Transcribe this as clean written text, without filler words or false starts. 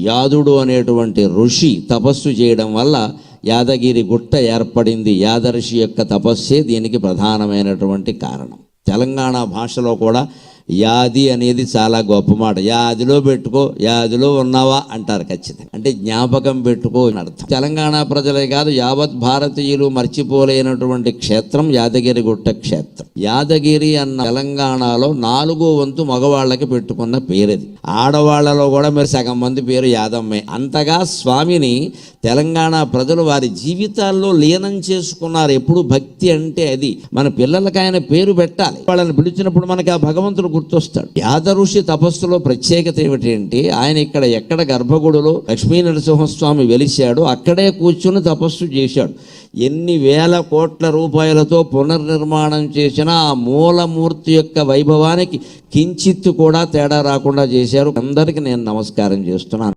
యాదుడు అనేటువంటి ఋషి తపస్సు చేయడం వల్ల యాదగిరి గుట్ట ఏర్పడింది. యాదర్షి యొక్క తపస్సే దీనికి ప్రధానమైనటువంటి కారణం. తెలంగాణ భాషలో కూడా యాది అనేది చాలా గొప్ప మాట. యాదిలో పెట్టుకో, యాదిలో ఉన్నావా అంటారు ఖచ్చితంగా. అంటే జ్ఞాపకం పెట్టుకో అని అర్థం. తెలంగాణ ప్రజలే కాదు, యావత్ భారతీయులు మర్చిపోలేనటువంటి క్షేత్రం యాదగిరి గుట్ట క్షేత్రం. యాదగిరి అన్న తెలంగాణలో 4వ వంతు మగవాళ్ళకి పెట్టుకున్న పేరుది. ఆడవాళ్లలో కూడా మీరు సగం మంది పేరు యాదమ్మే. అంతగా స్వామిని తెలంగాణ ప్రజలు వారి జీవితాల్లో లీనం చేసుకున్నారు. ఎప్పుడు భక్తి అంటే అది. మన పిల్లలకి ఆయన పేరు పెట్టాలి. వాళ్ళని పిలిచినప్పుడు మనకి ఆ భగవంతుడు గుర్తొస్తాడు. యాదఋషి తపస్సులో ప్రత్యేకత ఏమిటంటే ఆయన ఎక్కడ గర్భగుడిలో లక్ష్మీ నరసింహస్వామి వెలిశాడు, అక్కడే కూర్చుని తపస్సు చేశాడు. ఎన్ని వేల కోట్ల రూపాయలతో పునర్నిర్మాణం చేసిన ఆ మూలమూర్తి యొక్క వైభవానికి కించిత్తు కూడా తేడా రాకుండా చేశారు. అందరికీ నేను నమస్కారం చేస్తున్నాను.